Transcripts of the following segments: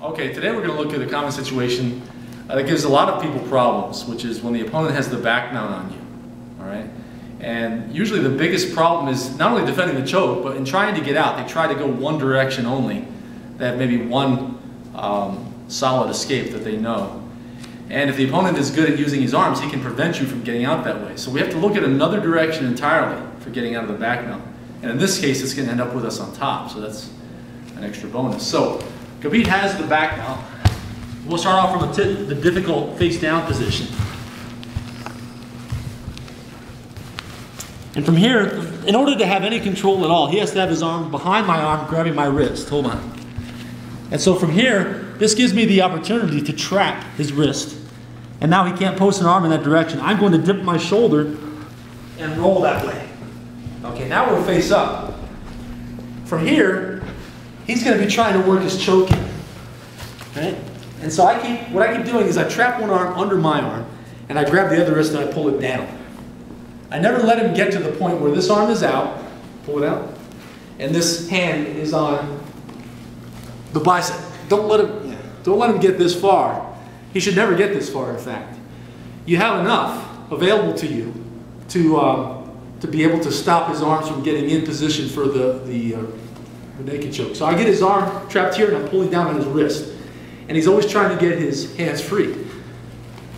Okay, today we're going to look at a common situation that gives a lot of people problems, which is when the opponent has the back mount on you. All right, and usually the biggest problem is not only defending the choke, but in trying to get out, they try to go one direction only. They have maybe one solid escape that they know. And if the opponent is good at using his arms, he can prevent you from getting out that way. So we have to look at another direction entirely for getting out of the back mount. And in this case, it's going to end up with us on top, so that's an extra bonus. So Khabib has the back mount. We'll start off from the difficult face down position. And from here, in order to have any control at all, he has to have his arm behind my arm, grabbing my wrist. Hold on. And so from here, this gives me the opportunity to trap his wrist. And now he can't post an arm in that direction. I'm going to dip my shoulder and roll that way. Okay, now we're face up. From here, he's going to be trying to work his choke in. Right? And so what I keep doing is I trap one arm under my arm, and I grab the other wrist and I pull it down. I never let him get to the point where this arm is out, pull it out, and this hand is on the bicep. Don't let him get this far. He should never get this far, in fact. You have enough available to you to be able to stop his arms from getting in position for the naked choke. So I get his arm trapped here and I'm pulling down on his wrist. And he's always trying to get his hands free.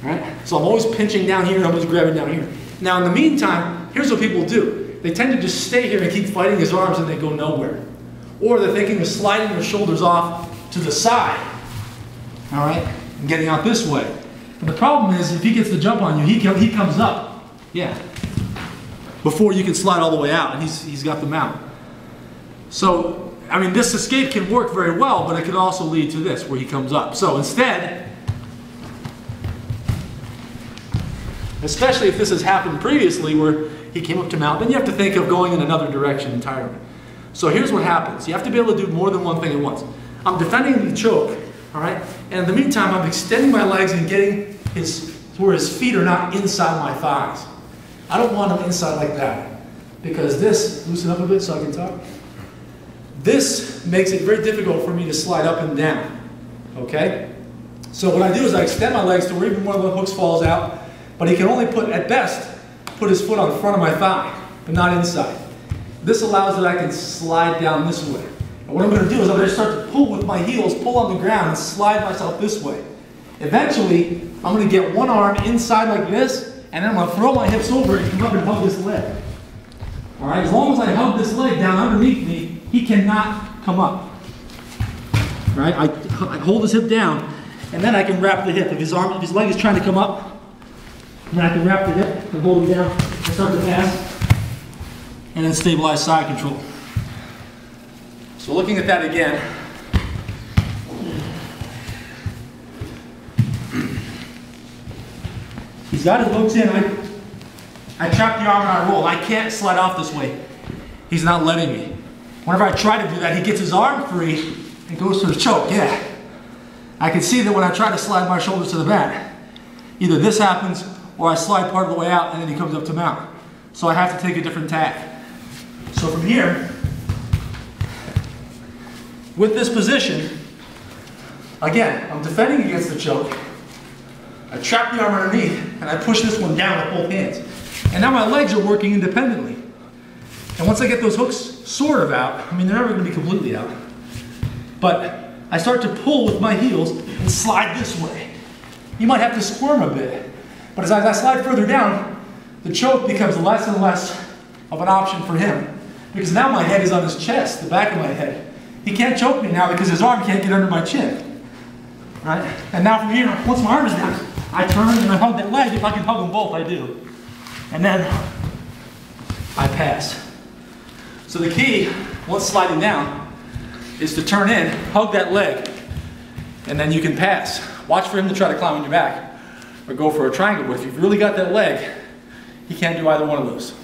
All right? So I'm always pinching down here and I'm always grabbing down here. Now in the meantime, here's what people do. They tend to just stay here and keep fighting his arms and they go nowhere. Or they're thinking of sliding their shoulders off to the side. All right? And getting out this way. But the problem is if he gets the jump on you, he comes up. Yeah. Before you can slide all the way out, and he's got the mount. So, I mean, this escape can work very well, but it can also lead to this, where he comes up. So instead, especially if this has happened previously, where he came up to mount, then you have to think of going in another direction entirely. So here's what happens. You have to be able to do more than one thing at once. I'm defending the choke, all right? And in the meantime, I'm extending my legs and getting where his feet are not inside my thighs. I don't want him inside like that, because this, loosen up a bit so I can talk. This makes it very difficult for me to slide up and down, okay? So what I do is I extend my legs to where even one of the hooks falls out, but he can only at best, put his foot on the front of my thigh, but not inside. This allows that I can slide down this way. And what I'm going to do is I'm going to start to pull with my heels, pull on the ground, and slide myself this way. Eventually, I'm going to get one arm inside like this, and then I'm going to throw my hips over and come up and hug this leg. All right, as long as I hug this leg down underneath me, he cannot come up. All right, I hold his hip down, and then I can wrap the hip. If his leg is trying to come up, then I can wrap the hip and hold him down and start to pass, and then stabilize side control. So looking at that again, he's got his hooks in. I trap the arm and I roll. I can't slide off this way. He's not letting me. Whenever I try to do that, he gets his arm free and goes to the choke. Yeah. I can see that when I try to slide my shoulders to the back, either this happens or I slide part of the way out and then he comes up to mount. So I have to take a different tack. So from here, with this position, again, I'm defending against the choke. I trap the arm underneath and I push this one down with both hands. And now my legs are working independently. And once I get those hooks sort of out, I mean, they're never going to be completely out, but I start to pull with my heels and slide this way. You might have to squirm a bit, but as I slide further down, the choke becomes less and less of an option for him, because now my head is on his chest, the back of my head. He can't choke me now because his arm can't get under my chin. Right? And now from here, once my arm is down, I turn and I hug that leg. If I can hug them both, I do. And then I pass. So the key, once sliding down, is to turn in, hug that leg, and then you can pass. Watch for him to try to climb on your back or go for a triangle. But if you've really got that leg, he can't do either one of those.